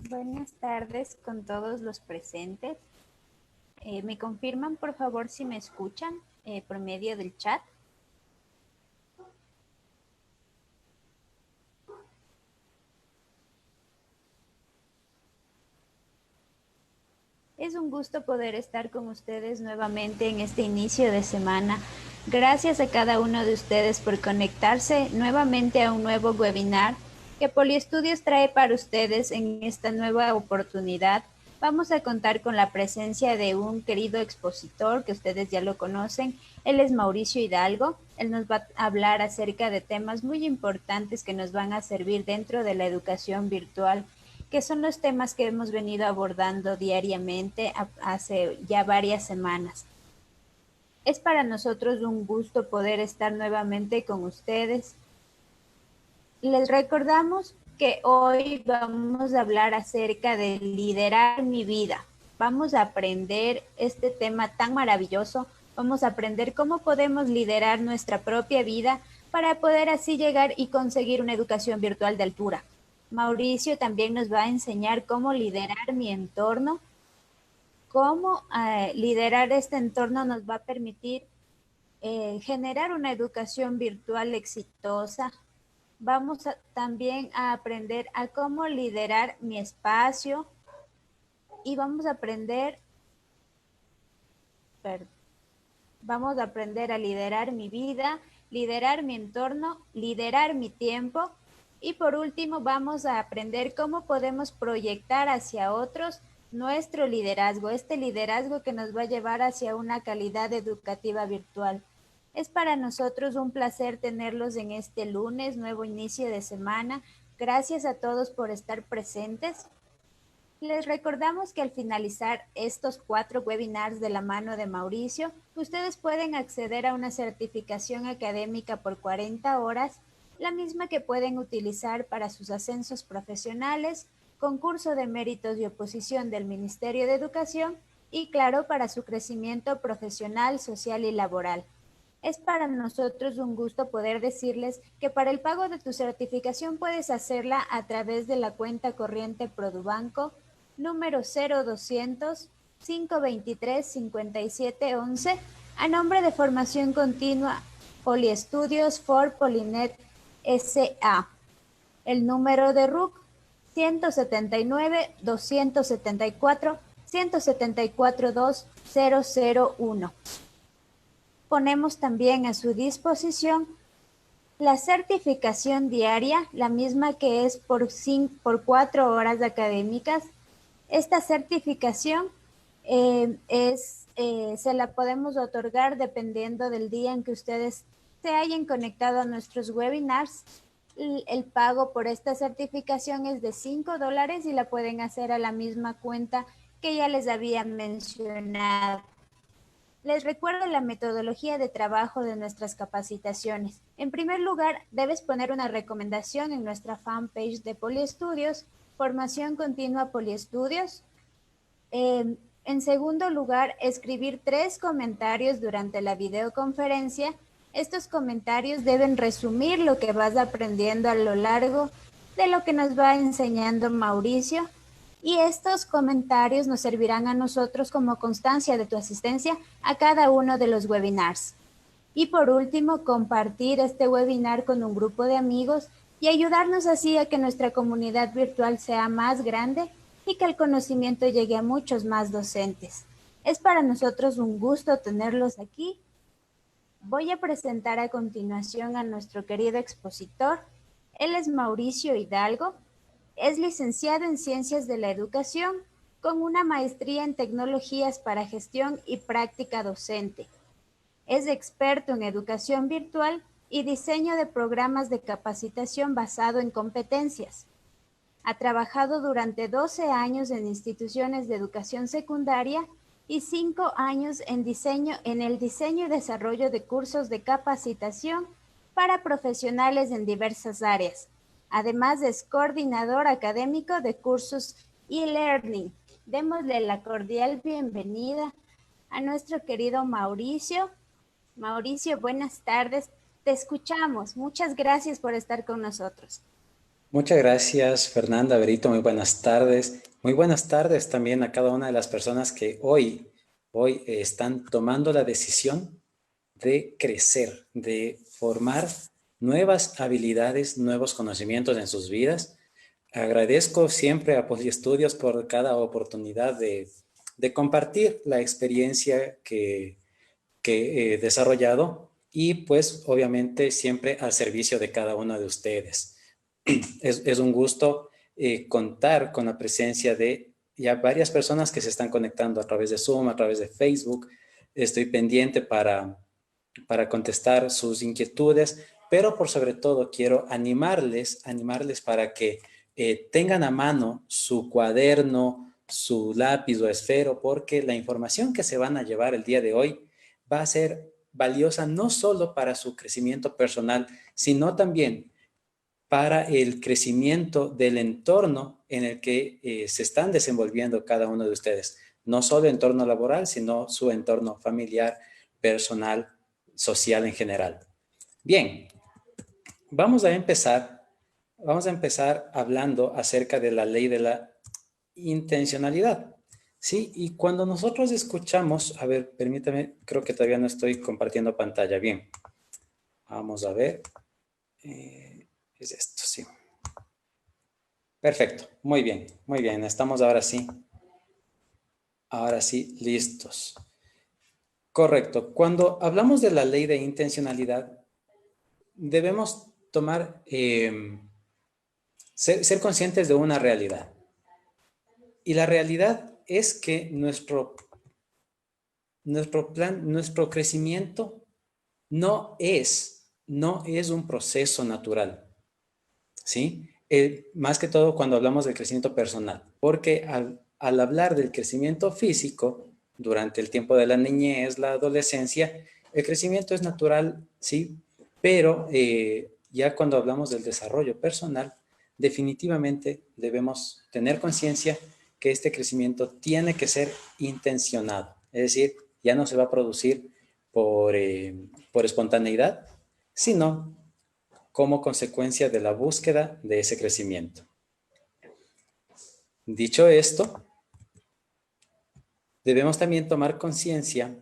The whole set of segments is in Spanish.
Buenas tardes con todos los presentes. ¿Me confirman, por favor, si me escuchan por medio del chat? Es un gusto poder estar con ustedes nuevamente en este inicio de semana. Gracias a cada uno de ustedes por conectarse nuevamente a un nuevo webinar que Poliestudios trae para ustedes en esta nueva oportunidad. Vamos a contar con la presencia de un querido expositor que ustedes ya lo conocen. Él es Mauricio Hidalgo. Él nos va a hablar acerca de temas muy importantes que nos van a servir dentro de la educación virtual, que son los temas que hemos venido abordando diariamente hace ya varias semanas. Es para nosotros un gusto poder estar nuevamente con ustedes. Les recordamos que hoy vamos a hablar acerca de liderar mi vida. Vamos a aprender este tema tan maravilloso. Vamos a aprender cómo podemos liderar nuestra propia vida para poder así llegar y conseguir una educación virtual de altura. Mauricio también nos va a enseñar cómo liderar mi entorno, cómo liderar este entorno nos va a permitir generar una educación virtual exitosa. Vamos también a aprender a cómo liderar mi espacio y vamos a aprender a liderar mi vida, liderar mi entorno, liderar mi tiempo. Y por último, vamos a aprender cómo podemos proyectar hacia otros nuestro liderazgo, este liderazgo que nos va a llevar hacia una calidad educativa virtual. Es para nosotros un placer tenerlos en este lunes, nuevo inicio de semana. Gracias a todos por estar presentes. Les recordamos que al finalizar estos 4 webinars de la mano de Mauricio, ustedes pueden acceder a una certificación académica por 40 horas, la misma que pueden utilizar para sus ascensos profesionales, concurso de méritos y oposición del Ministerio de Educación y, claro, para su crecimiento profesional, social y laboral. Es para nosotros un gusto poder decirles que para el pago de tu certificación puedes hacerla a través de la cuenta corriente Produbanco número 0200-523-5711 a nombre de Formación Continua Poliestudios for Polinet S.A. El número de RUC 179-274-174-2001. Ponemos también a su disposición la certificación diaria, la misma que es por 4 horas académicas. Esta certificación se la podemos otorgar dependiendo del día en que ustedes se hayan conectado a nuestros webinars. El pago por esta certificación es de $5 y la pueden hacer a la misma cuenta que ya les había mencionado. Les recuerdo la metodología de trabajo de nuestras capacitaciones. En primer lugar, debes poner una recomendación en nuestra fanpage de Poliestudios, Formación Continua Poliestudios. En segundo lugar, escribir 3 comentarios durante la videoconferencia. Estos comentarios deben resumir lo que vas aprendiendo a lo largo de lo que nos va enseñando Mauricio. Y estos comentarios nos servirán a nosotros como constancia de tu asistencia a cada uno de los webinars. Y por último, compartir este webinar con un grupo de amigos y ayudarnos así a que nuestra comunidad virtual sea más grande y que el conocimiento llegue a muchos más docentes. Es para nosotros un gusto tenerlos aquí. Voy a presentar a continuación a nuestro querido expositor. Él es Mauricio Hidalgo. Es licenciado en Ciencias de la Educación con una maestría en Tecnologías para Gestión y Práctica Docente. Es experto en educación virtual y diseño de programas de capacitación basado en competencias. Ha trabajado durante 12 años en instituciones de educación secundaria y 5 años en el diseño y desarrollo de cursos de capacitación para profesionales en diversas áreas. Además, es coordinador académico de cursos e-learning. Démosle la cordial bienvenida a nuestro querido Mauricio. Mauricio, buenas tardes. Te escuchamos. Muchas gracias por estar con nosotros. Muchas gracias, Fernanda, Berito. Muy buenas tardes. Muy buenas tardes también a cada una de las personas que hoy están tomando la decisión de crecer, de formar nuevas habilidades, nuevos conocimientos en sus vidas. Agradezco siempre a Poliestudios por cada oportunidad de compartir la experiencia que he desarrollado y pues obviamente siempre al servicio de cada uno de ustedes. Es un gusto contar con la presencia de ya varias personas que se están conectando a través de Zoom, a través de Facebook. Estoy pendiente para contestar sus inquietudes, pero por sobre todo quiero animarles para que tengan a mano su cuaderno, su lápiz o esfero, porque la información que se van a llevar el día de hoy va a ser valiosa no solo para su crecimiento personal, sino también para el crecimiento del entorno en el que se están desenvolviendo cada uno de ustedes. No solo entorno laboral, sino su entorno familiar, personal, social en general. Bien, vamos a empezar, vamos a empezar hablando acerca de la ley de la intencionalidad. Sí, y cuando nosotros escuchamos, a ver, permítame, creo que todavía no estoy compartiendo pantalla. Bien, vamos a ver. Es esto, sí. Perfecto, muy bien, estamos ahora sí, listos. Correcto, cuando hablamos de la ley de intencionalidad, debemos tomar, ser conscientes de una realidad. Y la realidad es que nuestro plan, nuestro crecimiento no es un proceso natural, ¿sí? Más que todo cuando hablamos del crecimiento personal, porque al hablar del crecimiento físico, durante el tiempo de la niñez, la adolescencia, el crecimiento es natural, sí, pero ya cuando hablamos del desarrollo personal, definitivamente debemos tener conciencia que este crecimiento tiene que ser intencionado, es decir, ya no se va a producir por espontaneidad, sino como consecuencia de la búsqueda de ese crecimiento. Dicho esto, debemos también tomar conciencia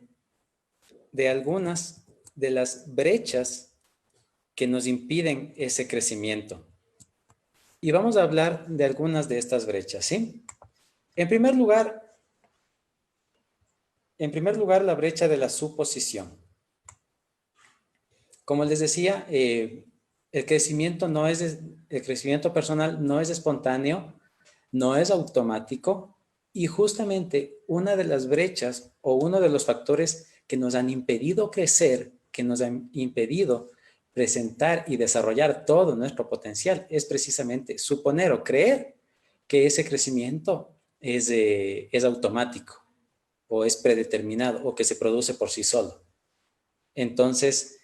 de algunas de las brechas que nos impiden ese crecimiento. Y vamos a hablar de algunas de estas brechas, ¿sí? En primer lugar, la brecha de la suposición. Como les decía, el crecimiento personal no es espontáneo, no es automático y justamente una de las brechas o uno de los factores que nos han impedido crecer, que nos han impedido presentar y desarrollar todo nuestro potencial es precisamente suponer o creer que ese crecimiento es automático o es predeterminado o que se produce por sí solo. Entonces,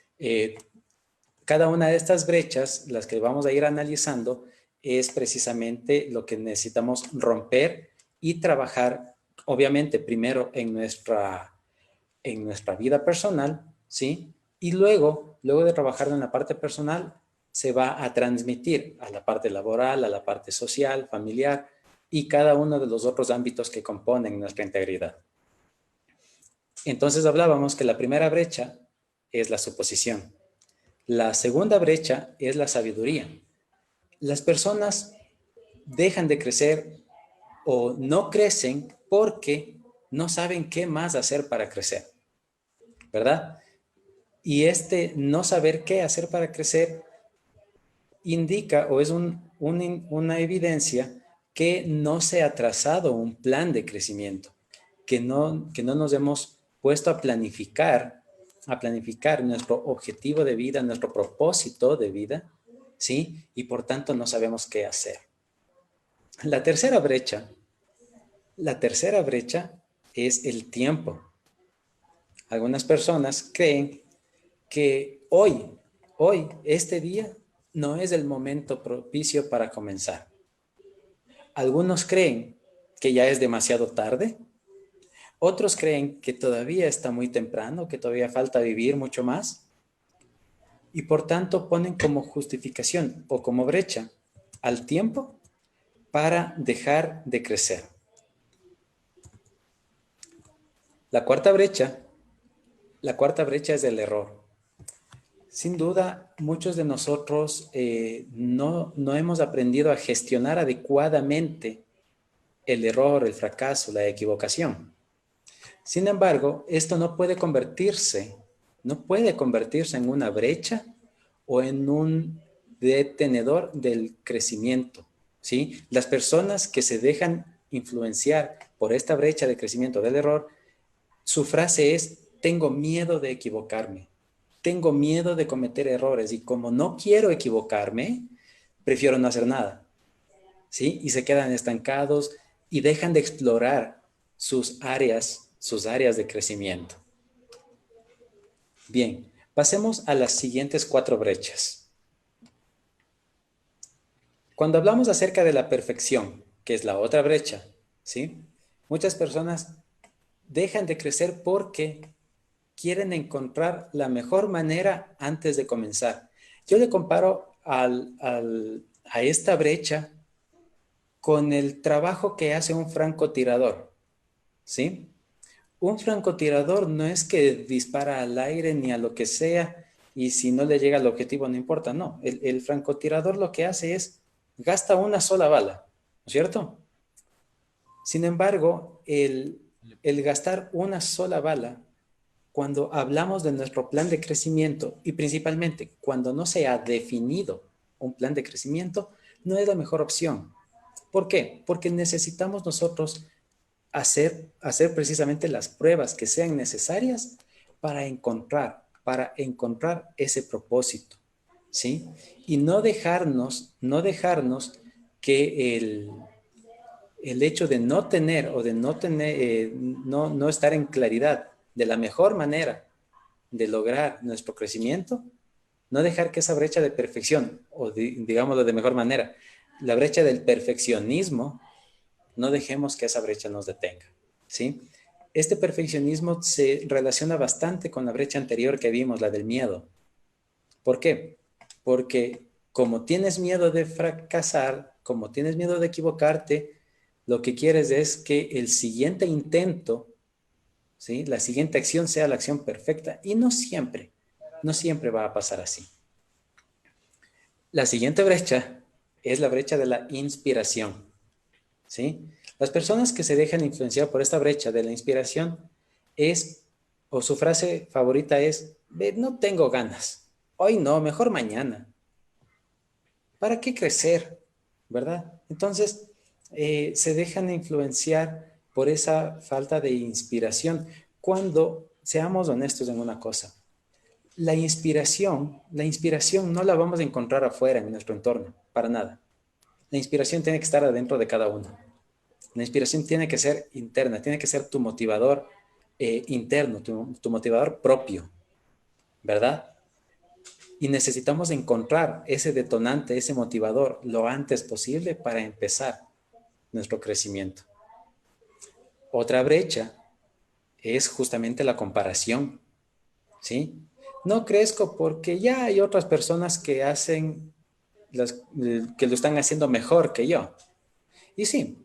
cada una de estas brechas, las que vamos a ir analizando, es precisamente lo que necesitamos romper y trabajar, obviamente, primero en nuestra vida personal, ¿sí? Y luego de trabajar en la parte personal, se va a transmitir a la parte laboral, a la parte social, familiar y cada uno de los otros ámbitos que componen nuestra integridad. Entonces hablábamos que la primera brecha es la suposición. La segunda brecha es la sabiduría. Las personas dejan de crecer o no crecen porque no saben qué más hacer para crecer, ¿verdad? Y este no saber qué hacer para crecer indica o es una evidencia que no se ha trazado un plan de crecimiento, que no nos hemos puesto a planificar nuestro objetivo de vida, nuestro propósito de vida, ¿sí? Y por tanto no sabemos qué hacer. La tercera brecha, la tercera brecha es el tiempo. Algunas personas creen que este día, no es el momento propicio para comenzar. Algunos creen que ya es demasiado tarde, otros creen que todavía está muy temprano, que todavía falta vivir mucho más, y por tanto ponen como justificación o como brecha al tiempo para dejar de crecer. La cuarta brecha es el error. Sin duda, muchos de nosotros no hemos aprendido a gestionar adecuadamente el error, el fracaso, la equivocación. Sin embargo, esto no puede convertirse en una brecha o en un detenedor del crecimiento, ¿sí? Las personas que se dejan influenciar por esta brecha de crecimiento del error, su frase es: tengo miedo de equivocarme, tengo miedo de cometer errores y como no quiero equivocarme, prefiero no hacer nada, ¿sí? Y se quedan estancados y dejan de explorar sus áreas de crecimiento. Bien, pasemos a las siguientes 4 brechas. Cuando hablamos acerca de la perfección, que es la otra brecha, ¿sí? Muchas personas dejan de crecer porque quieren encontrar la mejor manera antes de comenzar. Yo le comparo a esta brecha con el trabajo que hace un francotirador, ¿sí? Un francotirador no es que dispara al aire ni a lo que sea y si no le llega al objetivo no importa, no. El francotirador lo que hace es gasta una sola bala, ¿no es cierto? Sin embargo, el gastar una sola bala, cuando hablamos de nuestro plan de crecimiento y principalmente cuando no se ha definido un plan de crecimiento, no es la mejor opción. ¿Por qué? Porque necesitamos nosotros hacer precisamente las pruebas que sean necesarias para encontrar ese propósito, ¿sí? Y no dejarnos que el hecho de no tener o de no estar en claridad de la mejor manera de lograr nuestro crecimiento, no dejar que esa brecha de perfección, o digámoslo de mejor manera, la brecha del perfeccionismo, no dejemos que esa brecha nos detenga, ¿sí? Este perfeccionismo se relaciona bastante con la brecha anterior que vimos, la del miedo. ¿Por qué? Porque como tienes miedo de fracasar, como tienes miedo de equivocarte, lo que quieres es que el siguiente intento, ¿sí? La siguiente acción sea la acción perfecta y no siempre va a pasar así. La siguiente brecha es la brecha de la inspiración, ¿sí? Las personas que se dejan influenciar por esta brecha de la inspiración o su frase favorita es: no tengo ganas, hoy no, mejor mañana. ¿Para qué crecer? ¿Verdad? Entonces, se dejan influenciar por esa falta de inspiración. Cuando, seamos honestos en una cosa, la inspiración no la vamos a encontrar afuera en nuestro entorno, para nada. La inspiración tiene que estar adentro de cada uno. La inspiración tiene que ser interna, tiene que ser tu motivador interno, tu motivador propio, ¿verdad? Y necesitamos encontrar ese detonante, ese motivador lo antes posible para empezar nuestro crecimiento. Otra brecha es justamente la comparación, ¿sí? No crezco porque ya hay otras personas que que lo están haciendo mejor que yo. Y sí,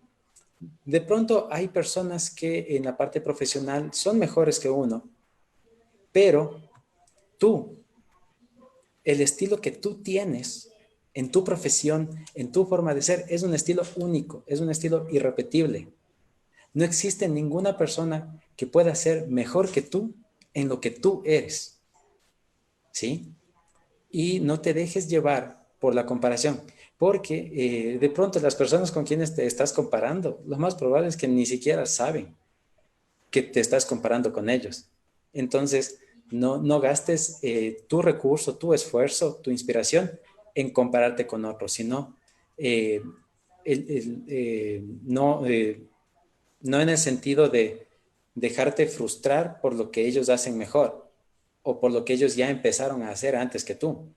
de pronto hay personas que en la parte profesional son mejores que uno, pero el estilo que tú tienes en tu profesión, en tu forma de ser, es un estilo único, es un estilo irrepetible. No existe ninguna persona que pueda ser mejor que tú en lo que tú eres, ¿sí? Y no te dejes llevar por la comparación, porque de pronto las personas con quienes te estás comparando, lo más probable es que ni siquiera saben que te estás comparando con ellos. Entonces, no gastes tu recurso, tu esfuerzo, tu inspiración en compararte con otros, sino eh, no en el sentido de dejarte frustrar por lo que ellos hacen mejor o por lo que ellos ya empezaron a hacer antes que tú,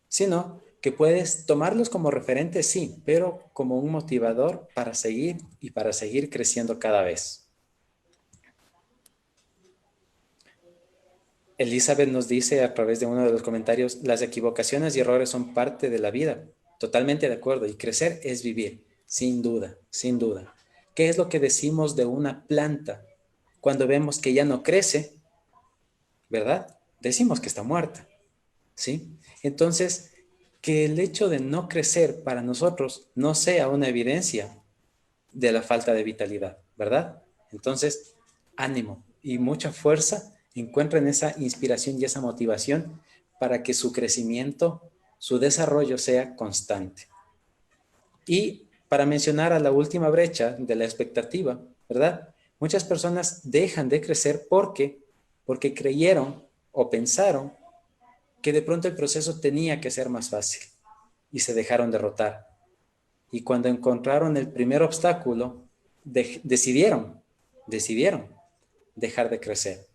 sino que puedes tomarlos como referentes, sí, pero como un motivador para seguir y para seguir creciendo cada vez. Elizabeth nos dice a través de uno de los comentarios: las equivocaciones y errores son parte de la vida. Totalmente de acuerdo. Y crecer es vivir, sin duda, sin duda. ¿Qué es lo que decimos de una planta cuando vemos que ya no crece? ¿Verdad? Decimos que está muerta, ¿sí? Entonces, que el hecho de no crecer para nosotros no sea una evidencia de la falta de vitalidad, ¿verdad? Entonces, ánimo y mucha fuerza, encuentren esa inspiración y esa motivación para que su crecimiento, su desarrollo sea constante. Y para mencionar a la última brecha de la expectativa, ¿verdad? Muchas personas dejan de crecer porque creyeron o pensaron que de pronto el proceso tenía que ser más fácil y se dejaron derrotar. Y cuando encontraron el primer obstáculo, decidieron dejar de crecer.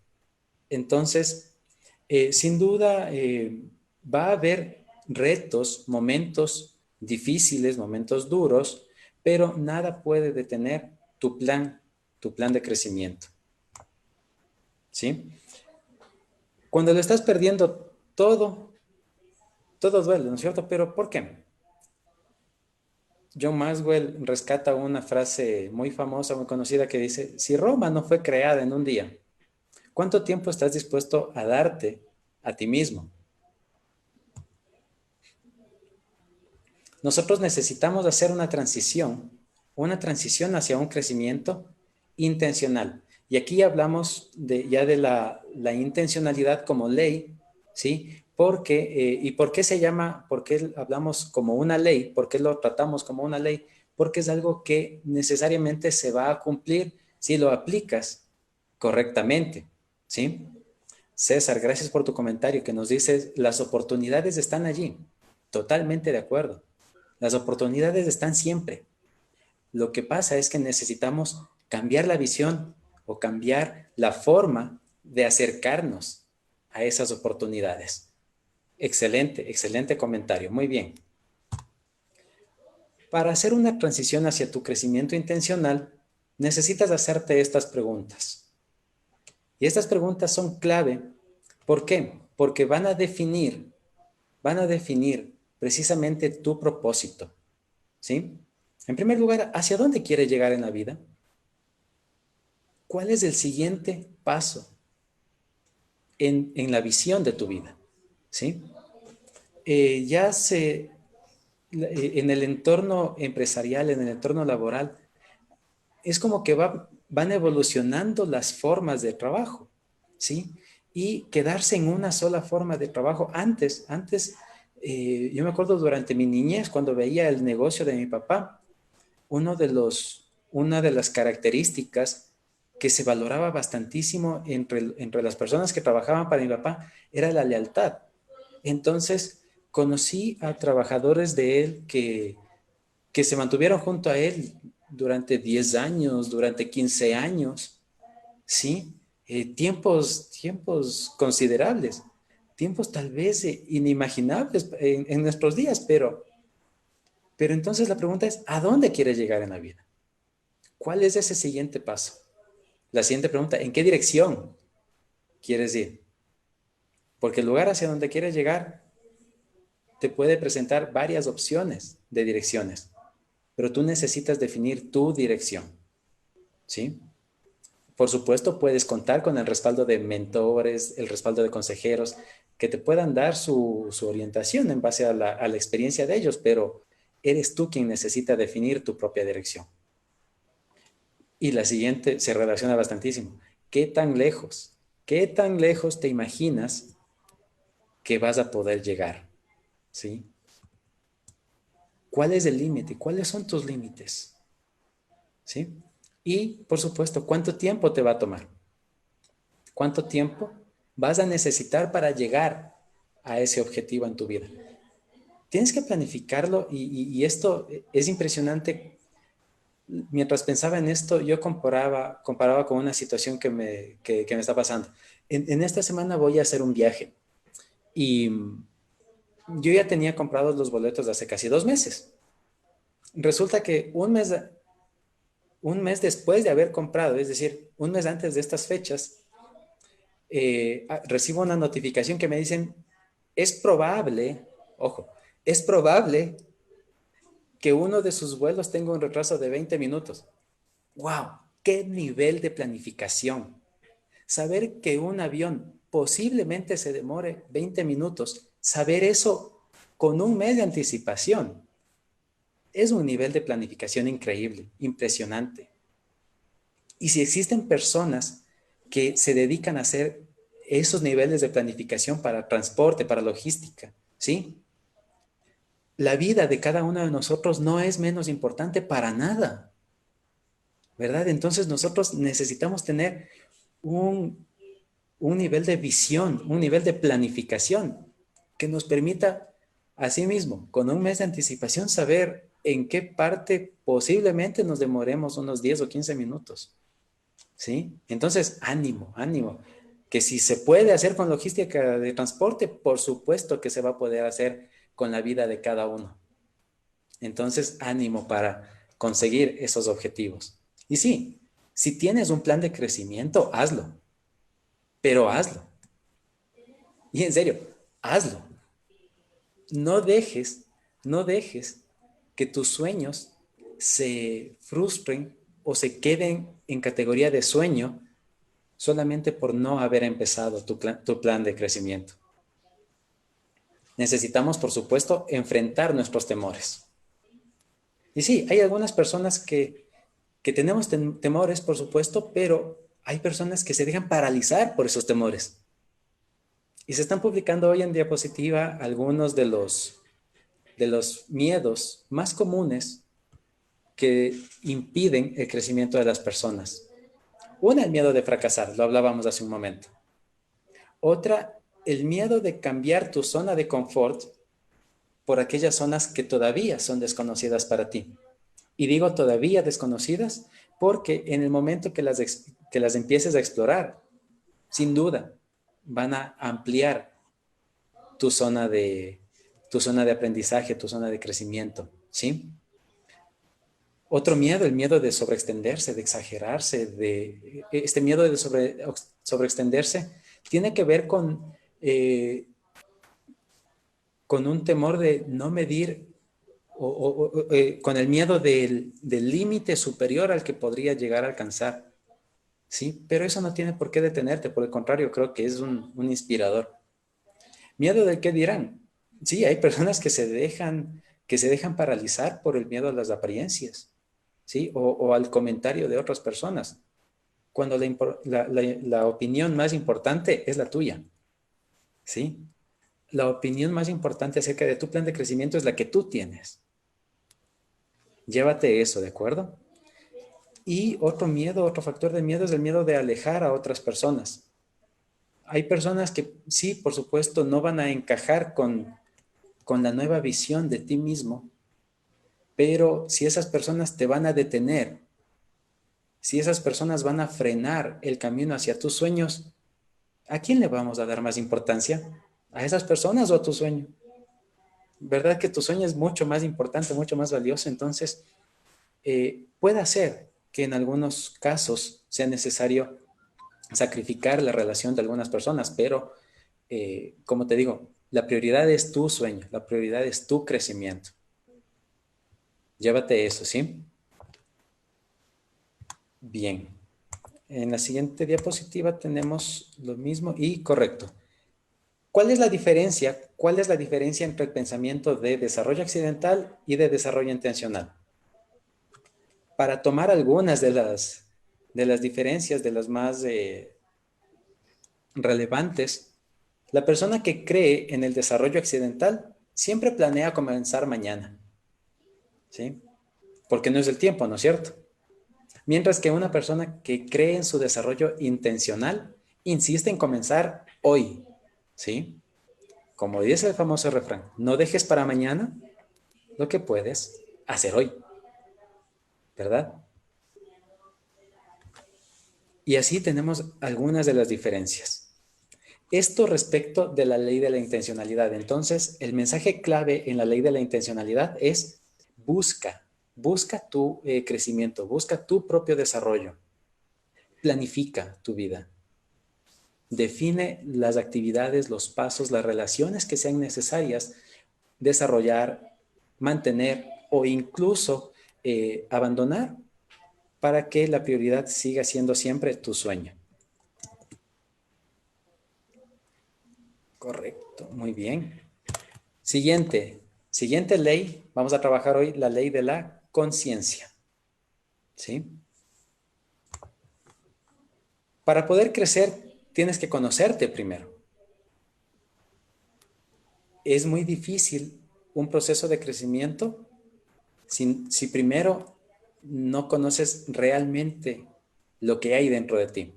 Entonces, sin duda, va a haber retos, momentos difíciles, momentos duros, pero nada puede detener tu plan de crecimiento. ¿Sí? Cuando lo estás perdiendo todo duele, ¿no es cierto? Pero ¿por qué? John Maxwell rescata una frase muy famosa, muy conocida que dice, si Roma no fue creada en un día, ¿cuánto tiempo estás dispuesto a darte a ti mismo? Nosotros necesitamos hacer una transición hacia un crecimiento intencional. Y aquí hablamos ya de la intencionalidad como ley, ¿sí? ¿Y por qué por qué hablamos como una ley? ¿Por qué lo tratamos como una ley? Porque es algo que necesariamente se va a cumplir si lo aplicas correctamente, ¿sí? César, gracias por tu comentario que nos dices, las oportunidades están allí. Totalmente de acuerdo. Las oportunidades están siempre. Lo que pasa es que necesitamos cambiar la visión o cambiar la forma de acercarnos a esas oportunidades. Excelente, excelente comentario. Muy bien. Para hacer una transición hacia tu crecimiento intencional, necesitas hacerte estas preguntas. Y estas preguntas son clave. ¿Por qué? Porque van a definir precisamente tu propósito. ¿Sí? En primer lugar, ¿hacia dónde quieres llegar en la vida? ¿Cuál es el siguiente paso en la visión de tu vida? ¿Sí? En el entorno empresarial, en el entorno laboral, es como que van evolucionando las formas de trabajo, ¿sí? Y quedarse en una sola forma de trabajo. Antes, yo me acuerdo durante mi niñez, cuando veía el negocio de mi papá, una de las características que se valoraba bastantísimo entre las personas que trabajaban para mi papá era la lealtad. Entonces, conocí a trabajadores de él que se mantuvieron junto a él durante 10 años, durante 15 años, ¿sí? Tiempos considerables, tiempos tal vez inimaginables en nuestros días, pero entonces la pregunta es, ¿a dónde quieres llegar en la vida? ¿Cuál es ese siguiente paso? La siguiente pregunta, ¿en qué dirección quieres ir? Porque el lugar hacia donde quieres llegar te puede presentar varias opciones de direcciones, pero tú necesitas definir tu dirección, ¿sí? Por supuesto, puedes contar con el respaldo de mentores, el respaldo de consejeros que te puedan dar su orientación en base a la experiencia de ellos, pero eres tú quien necesita definir tu propia dirección. Y la siguiente se relaciona bastantísimo. ¿Qué tan lejos te imaginas que vas a poder llegar? ¿Sí? ¿Cuál es el límite? ¿Cuáles son tus límites? ¿Sí? Y, por supuesto, ¿cuánto tiempo te va a tomar? ¿Cuánto tiempo vas a necesitar para llegar a ese objetivo en tu vida? Tienes que planificarlo y esto es impresionante. Mientras pensaba en esto, yo comparaba con una situación que me está pasando. En esta semana voy a hacer un viaje y yo ya tenía comprados los boletos de hace casi 2 meses. Resulta que un mes después de haber comprado, es decir, un mes antes de estas fechas, recibo una notificación que me dicen, es probable, ojo, es probable que uno de sus vuelos tenga un retraso de 20 minutos. ¡Wow! ¡Qué nivel de planificación! Saber que un avión posiblemente se demore 20 minutos, saber eso con un mes de anticipación, es un nivel de planificación increíble, impresionante. Y si existen personas que se dedican a hacer esos niveles de planificación para transporte, para logística, ¿sí? La vida de cada uno de nosotros no es menos importante para nada, ¿verdad? Entonces nosotros necesitamos tener un, un nivel de visión, un nivel de planificación que nos permita, asimismo, con un mes de anticipación, saber en qué parte posiblemente nos demoremos unos 10 o 15 minutos. ¿Sí? Entonces, ánimo, ánimo. Que si se puede hacer con logística de transporte, por supuesto que se va a poder hacer con la vida de cada uno. Entonces, ánimo para conseguir esos objetivos. Y sí, si tienes un plan de crecimiento, hazlo, pero hazlo. Y en serio, hazlo. No dejes, no dejes que tus sueños se frustren o se queden en categoría de sueño solamente por no haber empezado tu plan de crecimiento. Necesitamos, por supuesto, enfrentar nuestros temores. Y sí, hay algunas personas que tenemos temores, por supuesto, pero hay personas que se dejan paralizar por esos temores. Y se están publicando hoy en diapositiva algunos de los miedos más comunes que impiden el crecimiento de las personas. Una, el miedo de fracasar, lo hablábamos hace un momento. Otra, el miedo de cambiar tu zona de confort por aquellas zonas que todavía son desconocidas para ti. Y digo todavía desconocidas porque en el momento que las empieces a explorar, sin duda, van a ampliar tu zona de aprendizaje, tu zona de crecimiento, ¿sí? Otro miedo, el miedo de sobreextenderse, de exagerarse, este miedo de sobreextenderse tiene que ver con un temor de no medir con el miedo del límite superior al que podría llegar a alcanzar, ¿sí? Pero eso no tiene por qué detenerte, por el contrario, creo que es un inspirador. Miedo del qué dirán. Sí, hay personas que se dejan paralizar por el miedo a las apariencias, ¿sí? O al comentario de otras personas, cuando la opinión más importante es la tuya, ¿sí? La opinión más importante acerca de tu plan de crecimiento es la que tú tienes. Llévate eso, ¿de acuerdo? Y otro factor de miedo es el miedo de alejar a otras personas. Hay personas que sí, por supuesto, no van a encajar con la nueva visión de ti mismo, pero si esas personas te van a detener, si esas personas van a frenar el camino hacia tus sueños, ¿a quién le vamos a dar más importancia? ¿A esas personas o a tu sueño? ¿Verdad que tu sueño es mucho más importante, mucho más valioso? Entonces, puede ser que en algunos casos sea necesario sacrificar la relación de algunas personas, pero como te digo, la prioridad es tu sueño, la prioridad es tu crecimiento. Llévate eso, ¿sí? Bien. En la siguiente diapositiva tenemos lo mismo y correcto. ¿Cuál es la diferencia? ¿Cuál es la diferencia entre el pensamiento de desarrollo accidental y de desarrollo intencional? Para tomar algunas de las diferencias, de las más relevantes, la persona que cree en el desarrollo accidental siempre planea comenzar mañana, ¿sí? Porque no es el tiempo, ¿no es cierto? Mientras que una persona que cree en su desarrollo intencional insiste en comenzar hoy, ¿sí? Como dice el famoso refrán, no dejes para mañana lo que puedes hacer hoy, ¿verdad? Y así tenemos algunas de las diferencias. Esto respecto de la ley de la intencionalidad. Entonces, el mensaje clave en la ley de la intencionalidad es busca tu crecimiento, busca tu propio desarrollo, planifica tu vida, define las actividades, los pasos, las relaciones que sean necesarias desarrollar, mantener o incluso abandonar para que la prioridad siga siendo siempre tu sueño. Correcto, muy bien. Siguiente ley, vamos a trabajar hoy la ley de la conciencia. ¿Sí? Para poder crecer, tienes que conocerte primero. Es muy difícil un proceso de crecimiento si primero no conoces realmente lo que hay dentro de ti.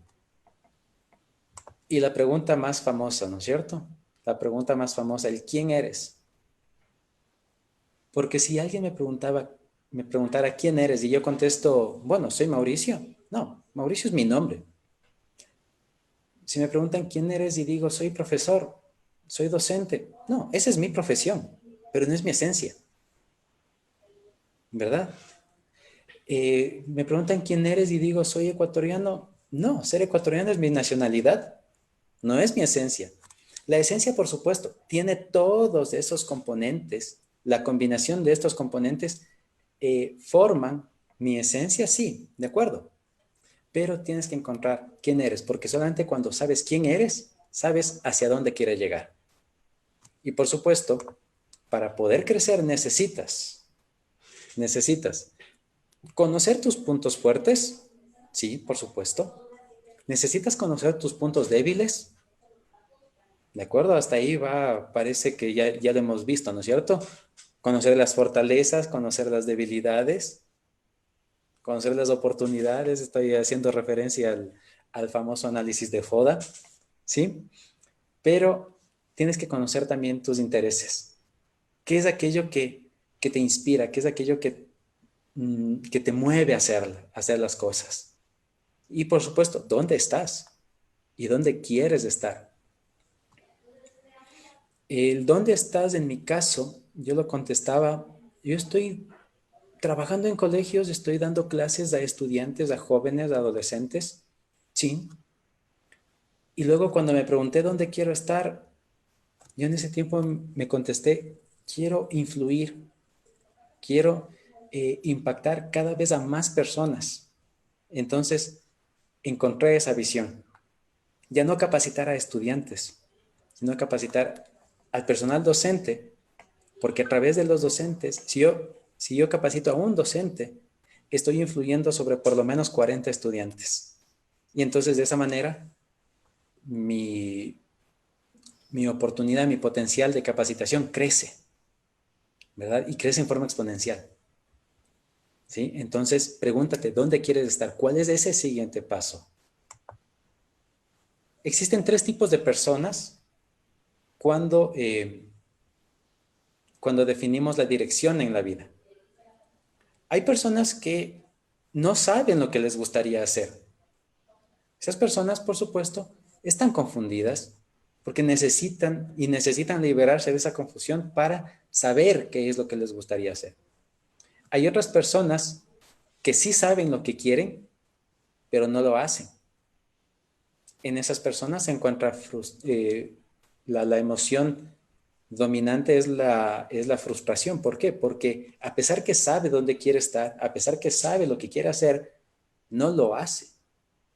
Y la pregunta más famosa, ¿no es cierto? La pregunta más famosa, el ¿quién eres? Porque si alguien me preguntara quién eres y yo contesto, bueno, soy Mauricio. No, Mauricio es mi nombre. Si me preguntan quién eres y digo, soy profesor, soy docente. No, esa es mi profesión, pero no es mi esencia. ¿Verdad? Me preguntan quién eres y digo, soy ecuatoriano. No, ser ecuatoriano es mi nacionalidad, no es mi esencia. La esencia, por supuesto, tiene todos esos componentes. La combinación de estos componentes forman mi esencia, sí, de acuerdo. Pero tienes que encontrar quién eres, porque solamente cuando sabes quién eres, sabes hacia dónde quieres llegar. Y por supuesto, para poder crecer necesitas conocer tus puntos fuertes, sí, por supuesto. Necesitas conocer tus puntos débiles. ¿De acuerdo? Hasta ahí parece que ya lo hemos visto, ¿no es cierto? Conocer las fortalezas, conocer las debilidades, conocer las oportunidades. Estoy haciendo referencia al famoso análisis de FODA, ¿sí? Pero tienes que conocer también tus intereses. ¿Qué es aquello que te inspira? ¿Qué es aquello que te mueve a hacer las cosas? Y por supuesto, ¿dónde estás? ¿Y dónde quieres estar? El dónde estás, en mi caso, yo lo contestaba, yo estoy trabajando en colegios, estoy dando clases a estudiantes, a jóvenes, a adolescentes, sí. Y luego cuando me pregunté dónde quiero estar, yo en ese tiempo me contesté, quiero influir, quiero impactar cada vez a más personas. Entonces, encontré esa visión. Ya no capacitar a estudiantes, sino capacitar al personal docente, porque a través de los docentes, si yo capacito a un docente, estoy influyendo sobre por lo menos 40 estudiantes. Y entonces de esa manera, mi oportunidad, mi potencial de capacitación crece, ¿verdad? Y crece en forma exponencial. ¿Sí? Entonces, pregúntate, ¿dónde quieres estar? ¿Cuál es ese siguiente paso? Existen 3 tipos de personas cuando definimos la dirección en la vida. Hay personas que no saben lo que les gustaría hacer. Esas personas, por supuesto, están confundidas porque necesitan liberarse de esa confusión para saber qué es lo que les gustaría hacer. Hay otras personas que sí saben lo que quieren, pero no lo hacen. En esas personas se encuentra la emoción dominante es la frustración. ¿Por qué? Porque a pesar que sabe dónde quiere estar, a pesar que sabe lo que quiere hacer, no lo hace.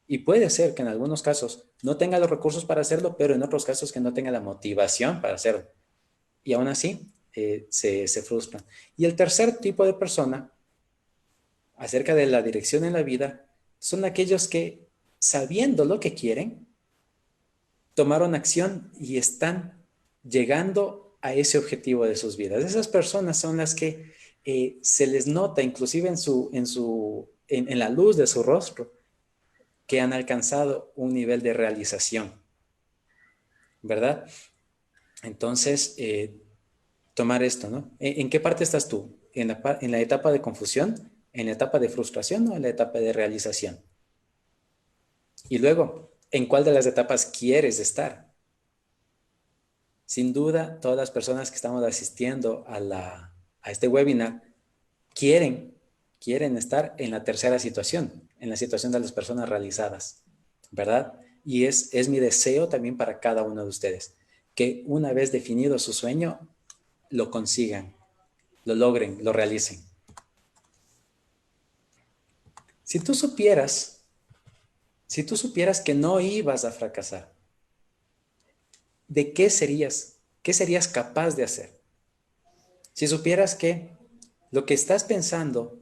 Y puede ser que en algunos casos no tenga los recursos para hacerlo, pero en otros casos que no tenga la motivación para hacerlo. Y aún así se frustran. Y el tercer tipo de persona, acerca de la dirección en la vida, son aquellos que, sabiendo lo que quieren, tomaron acción y están llegando a ese objetivo de sus vidas. Esas personas son las que se les nota, inclusive en la luz de su rostro, que han alcanzado un nivel de realización, ¿verdad? Entonces, tomar esto, ¿no? ¿En qué parte estás tú? ¿En la etapa de confusión? ¿En la etapa de frustración o en la etapa de realización? Y luego, ¿en cuál de las etapas quieres estar? Sin duda, todas las personas que estamos asistiendo a este webinar quieren estar en la tercera situación, en la situación de las personas realizadas, ¿verdad? Y es mi deseo también para cada uno de ustedes, que una vez definido su sueño, lo consigan, lo logren, lo realicen. Si tú supieras que no ibas a fracasar, ¿de qué serías capaz de hacer? Si supieras que lo que estás pensando,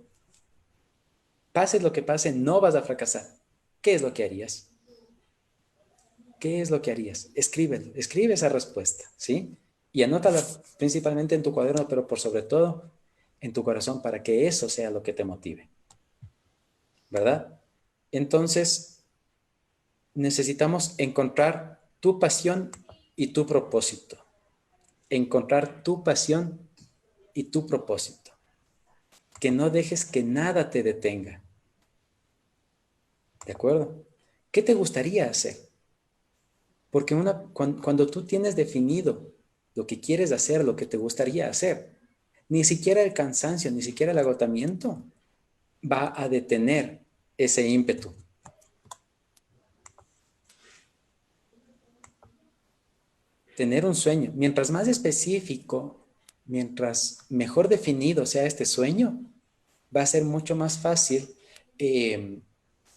pase lo que pase, no vas a fracasar, ¿qué es lo que harías? ¿Qué es lo que harías? Escribe esa respuesta, ¿sí? Y anótala principalmente en tu cuaderno, pero por sobre todo en tu corazón para que eso sea lo que te motive, ¿verdad? Entonces, necesitamos encontrar tu pasión y tu propósito. Encontrar tu pasión y tu propósito. Que no dejes que nada te detenga. ¿De acuerdo? ¿Qué te gustaría hacer? Porque cuando tú tienes definido lo que quieres hacer, lo que te gustaría hacer, ni siquiera el cansancio, ni siquiera el agotamiento va a detener ese ímpetu. Tener un sueño, mientras más específico, mientras mejor definido sea este sueño, va a ser mucho más fácil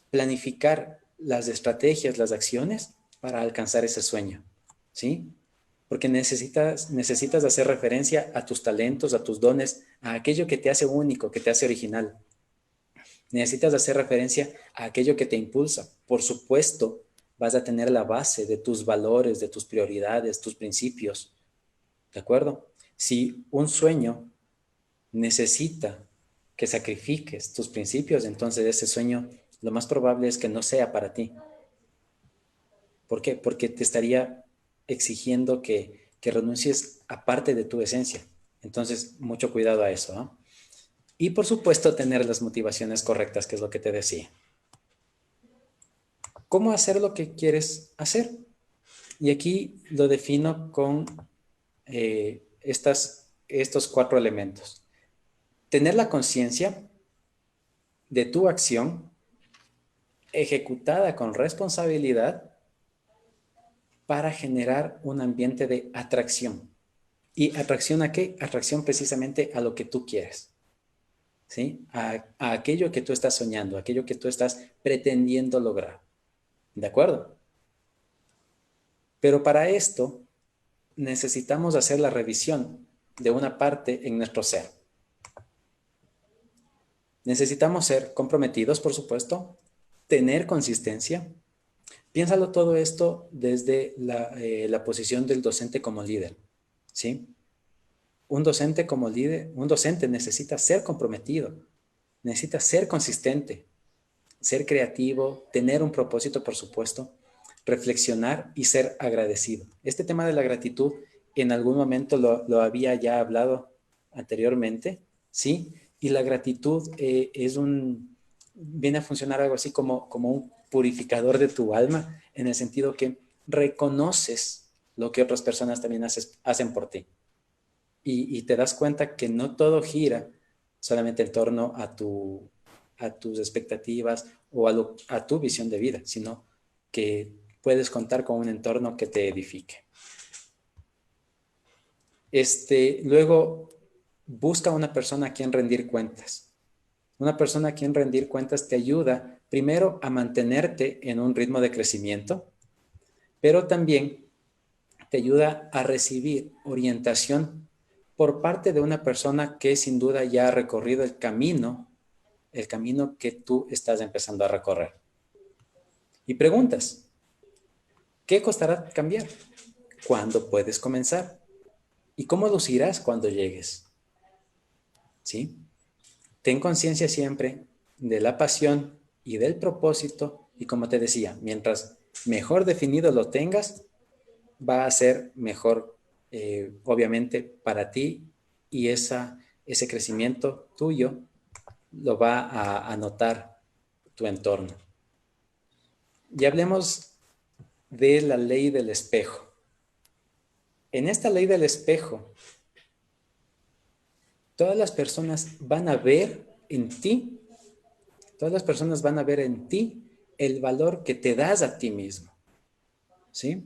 planificar las estrategias, las acciones para alcanzar ese sueño, ¿sí? Porque necesitas hacer referencia a tus talentos, a tus dones, a aquello que te hace único, que te hace original. Necesitas hacer referencia a aquello que te impulsa. Por supuesto, vas a tener la base de tus valores, de tus prioridades, tus principios. ¿De acuerdo? Si un sueño necesita que sacrifiques tus principios, entonces ese sueño lo más probable es que no sea para ti. ¿Por qué? Porque te estaría exigiendo que renuncies a parte de tu esencia. Entonces, mucho cuidado a eso, ¿no? Y por supuesto, tener las motivaciones correctas, que es lo que te decía. ¿Cómo hacer lo que quieres hacer? Y aquí lo defino con estos 4 elementos. Tener la conciencia de tu acción ejecutada con responsabilidad para generar un ambiente de atracción. ¿Y atracción a qué? Atracción precisamente a lo que tú quieres, ¿sí? A aquello que tú estás soñando, a aquello que tú estás pretendiendo lograr. ¿De acuerdo? Pero para esto necesitamos hacer la revisión de una parte en nuestro ser. Necesitamos ser comprometidos, por supuesto, tener consistencia. Piénsalo todo esto desde la posición del docente como líder, ¿sí? Un docente como líder, un docente necesita ser comprometido, necesita ser consistente, ser creativo, tener un propósito, por supuesto, reflexionar y ser agradecido. Este tema de la gratitud en algún momento lo había ya hablado anteriormente, ¿sí? Y la gratitud viene a funcionar algo así como un purificador de tu alma, en el sentido que reconoces lo que otras personas también hacen por ti. Y te das cuenta que no todo gira solamente en torno a tus expectativas o a tu visión de vida, sino que puedes contar con un entorno que te edifique. Luego, busca una persona a quien rendir cuentas. Una persona a quien rendir cuentas te ayuda primero a mantenerte en un ritmo de crecimiento, pero también te ayuda a recibir orientación por parte de una persona que sin duda ya ha recorrido el camino que tú estás empezando a recorrer. Y preguntas, ¿qué costará cambiar? ¿Cuándo puedes comenzar? ¿Y cómo lucirás cuando llegues? ¿Sí? Ten conciencia siempre de la pasión y del propósito, y como te decía, mientras mejor definido lo tengas, va a ser mejor, obviamente, para ti, y ese crecimiento tuyo lo va a notar tu entorno. Y hablemos de la ley del espejo. En esta ley del espejo, todas las personas van a ver en ti, el valor que te das a ti mismo, ¿sí?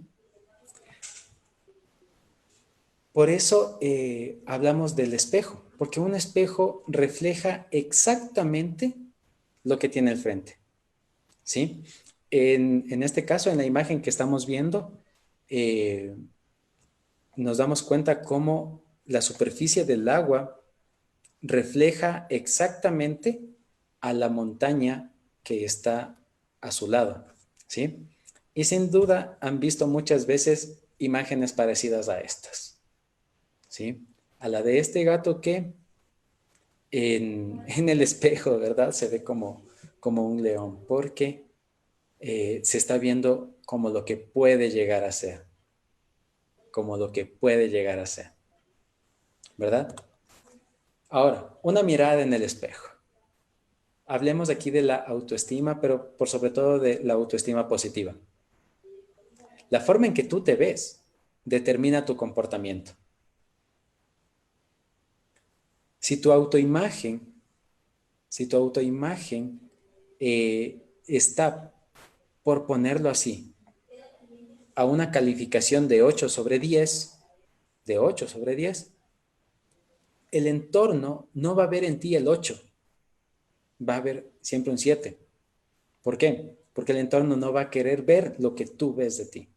Por eso hablamos del espejo, porque un espejo refleja exactamente lo que tiene al frente, ¿sí? En este caso, en la imagen que estamos viendo, nos damos cuenta cómo la superficie del agua refleja exactamente a la montaña que está a su lado, ¿sí? Y sin duda han visto muchas veces imágenes parecidas a estas, ¿sí? A la de este gato que en el espejo, ¿verdad? Se ve como un león, porque se está viendo como lo que puede llegar a ser, como lo que puede llegar a ser, ¿verdad? Ahora, una mirada en el espejo. Hablemos aquí de la autoestima, pero por sobre todo de la autoestima positiva. La forma en que tú te ves determina tu comportamiento. Si tu autoimagen, si tu autoimagen está, por ponerlo así, a una calificación de 8 sobre 10, de 8 sobre 10, el entorno no va a ver en ti el 8, va a ver siempre un 7. ¿Por qué? Porque el entorno no va a querer ver lo que tú ves de ti.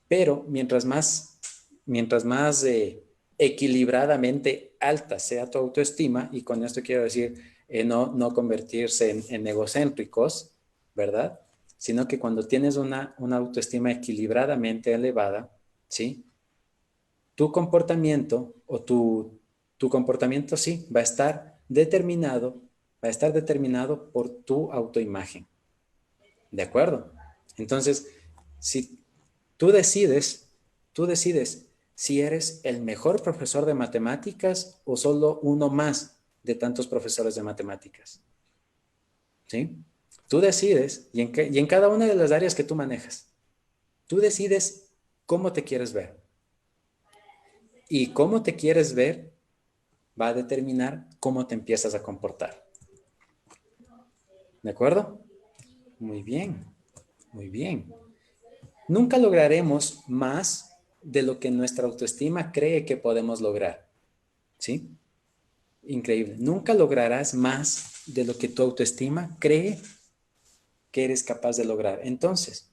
Pero mientras más equilibradamente alta sea tu autoestima, y con esto quiero decir no convertirse en egocéntricos, ¿verdad? Sino que cuando tienes una autoestima equilibradamente elevada, ¿sí? Tu comportamiento o tu comportamiento sí va a estar determinado por tu autoimagen. ¿De acuerdo? Entonces, si tú decides, tú decides si eres el mejor profesor de matemáticas o solo uno más de tantos profesores de matemáticas. ¿Sí? Tú decides, y en cada una de las áreas que tú manejas, tú decides cómo te quieres ver. Y cómo te quieres ver va a determinar cómo te empiezas a comportar. ¿De acuerdo? Muy bien, muy bien. Nunca lograremos más de lo que nuestra autoestima cree que podemos lograr. ¿Sí? Increíble. Nunca lograrás más de lo que tu autoestima cree que eres capaz de lograr. Entonces,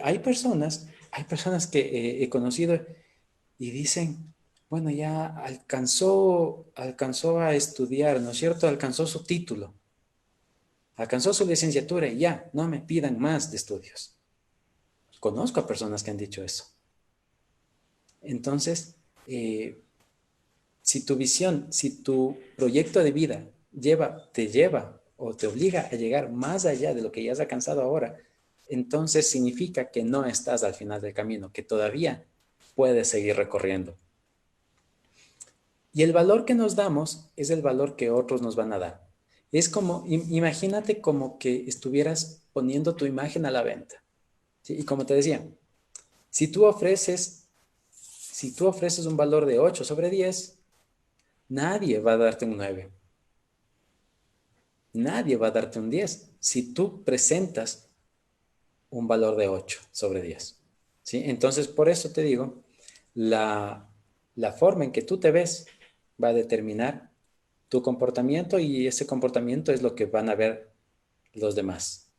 hay personas que he conocido y dicen, bueno, ya alcanzó a estudiar, ¿no es cierto? Alcanzó su título, alcanzó su licenciatura y ya, no me pidan más de estudios. Conozco a personas que han dicho eso. Entonces, si tu visión, si tu proyecto de vida te lleva o te obliga a llegar más allá de lo que ya has alcanzado ahora, entonces significa que no estás al final del camino, que todavía puedes seguir recorriendo. Y el valor que nos damos es el valor que otros nos van a dar. Es como, imagínate como que estuvieras poniendo tu imagen a la venta. ¿Sí? Y como te decía, si tú ofreces, si tú ofreces un valor de 8 sobre 10, nadie va a darte un 9. Nadie va a darte un 10 si tú presentas un valor de 8 sobre 10. ¿Sí? Entonces, por eso te digo, la, la forma en que tú te ves va a determinar tu comportamiento y ese comportamiento es lo que van a ver los demás.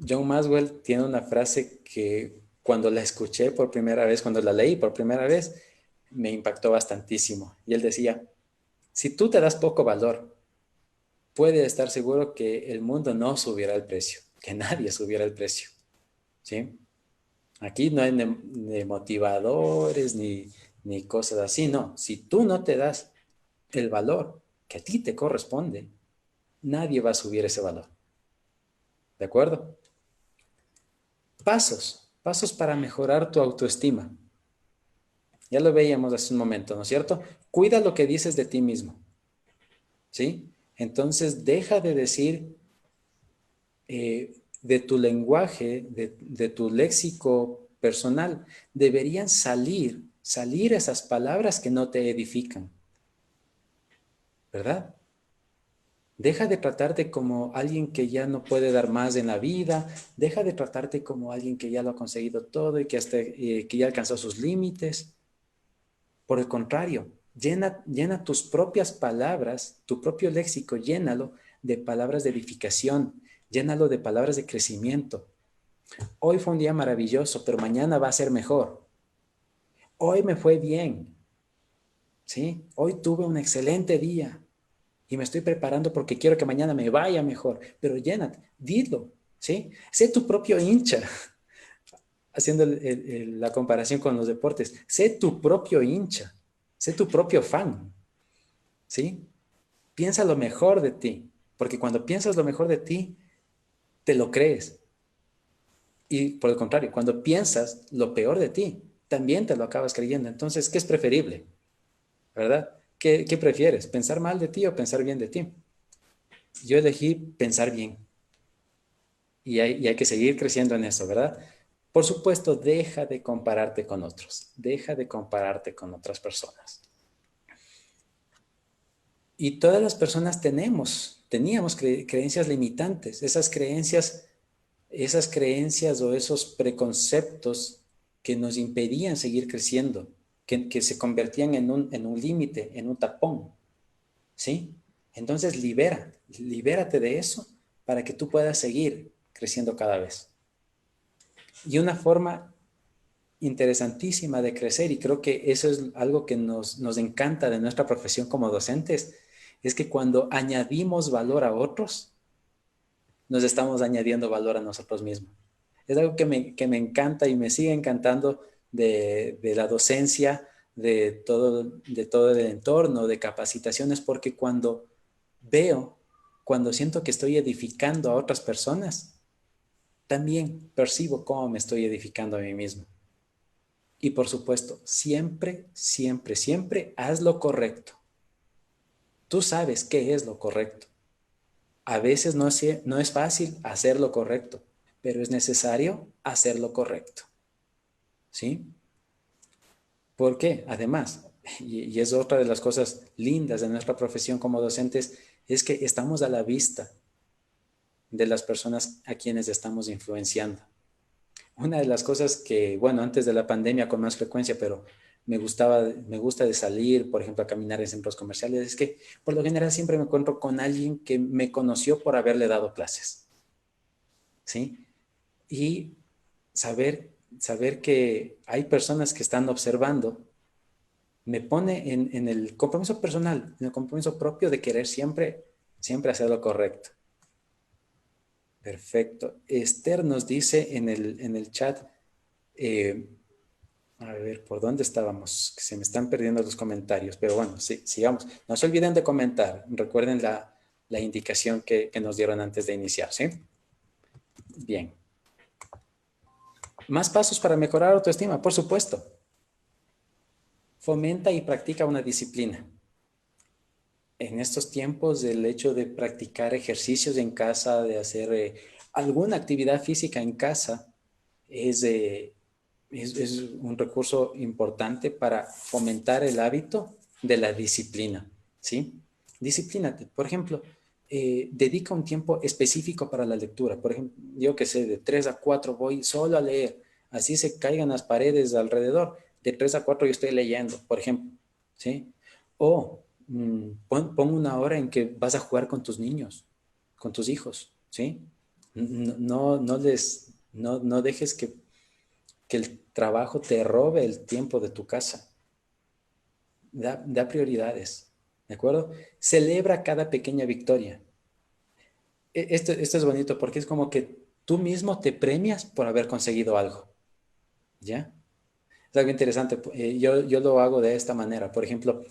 John Maxwell tiene una frase que cuando la escuché por primera vez, cuando la leí por primera vez, me impactó bastantísimo. Y él decía, si tú te das poco valor, puede estar seguro que el mundo no subirá el precio, que nadie subiera el precio. ¿Sí? Aquí no hay ni motivadores ni cosas así, no. Si tú no te das el valor que a ti te corresponde, nadie va a subir ese valor. ¿De acuerdo? Pasos para mejorar tu autoestima. Ya lo veíamos hace un momento, ¿no es cierto? Cuida lo que dices de ti mismo. ¿Sí? Entonces deja de decir de tu lenguaje, de tu léxico personal, deberían salir esas palabras que no te edifican, ¿verdad? Deja de tratarte como alguien que ya no puede dar más en la vida, deja de tratarte como alguien que ya lo ha conseguido todo y que ya alcanzó sus límites. Por el contrario, Llena tus propias palabras, tu propio léxico, llénalo de palabras de edificación, llénalo de palabras de crecimiento. Hoy fue un día maravilloso, pero mañana va a ser mejor. Hoy me fue bien, ¿sí? Hoy tuve un excelente día y me estoy preparando porque quiero que mañana me vaya mejor. Pero llénate, dilo, ¿sí? Sé tu propio hincha, haciendo la comparación con los deportes. Sé tu propio hincha, sé tu propio fan, ¿sí? Piensa lo mejor de ti, porque cuando piensas lo mejor de ti, te lo crees. Y por el contrario, cuando piensas lo peor de ti, también te lo acabas creyendo. Entonces, ¿qué es preferible? ¿Verdad? ¿Qué prefieres? ¿Pensar mal de ti o pensar bien de ti? Yo elegí pensar bien y hay que seguir creciendo en eso, ¿verdad? Por supuesto, deja de compararte con otros, deja de compararte con otras personas. Y todas las personas teníamos creencias limitantes, esas creencias o esos preconceptos que nos impedían seguir creciendo, que se convertían en un límite, en un tapón, ¿sí? Entonces libérate de eso para que tú puedas seguir creciendo cada vez. Y una forma interesantísima de crecer, y creo que eso es algo que nos encanta de nuestra profesión como docentes, es que cuando añadimos valor a otros, nos estamos añadiendo valor a nosotros mismos. Es algo que me encanta y me sigue encantando de la docencia, de todo el entorno, de capacitaciones, porque cuando siento que estoy edificando a otras personas, también percibo cómo me estoy edificando a mí mismo. Y por supuesto, siempre, siempre, siempre haz lo correcto. Tú sabes qué es lo correcto. A veces no es fácil hacer lo correcto, pero es necesario hacer lo correcto. ¿Sí? ¿Por qué? Además, y es otra de las cosas lindas de nuestra profesión como docentes, es que estamos a la vista de las personas a quienes estamos influenciando. Una de las cosas que, bueno, antes de la pandemia con más frecuencia, pero me gusta de salir, por ejemplo, a caminar en centros comerciales, es que por lo general siempre me encuentro con alguien que me conoció por haberle dado clases, ¿sí? Y saber que hay personas que están observando me pone en el compromiso personal, en el compromiso propio de querer siempre, siempre hacer lo correcto. Perfecto. Esther nos dice en el chat, a ver, ¿por dónde estábamos? Se me están perdiendo los comentarios, pero bueno, sí, sigamos. No se olviden de comentar. Recuerden la indicación que nos dieron antes de iniciar, ¿sí? Bien. Más pasos para mejorar autoestima, por supuesto. Fomenta y practica una disciplina. En estos tiempos, el hecho de practicar ejercicios en casa, de hacer alguna actividad física en casa, es un recurso importante para fomentar el hábito de la disciplina, ¿sí? Disciplínate. Por ejemplo, dedica un tiempo específico para la lectura. Por ejemplo, yo que sé, de 3 a 4 voy solo a leer. Así se caigan las paredes alrededor. De 3 a 4 yo estoy leyendo, por ejemplo, ¿sí? O pon una hora en que vas a jugar con tus niños, con tus hijos, ¿sí? No dejes que el trabajo te robe el tiempo de tu casa. Da prioridades, ¿de acuerdo? Celebra cada pequeña victoria. Esto es bonito porque es como que tú mismo te premias por haber conseguido algo, ¿ya? Es algo interesante. Yo lo hago de esta manera. Por ejemplo,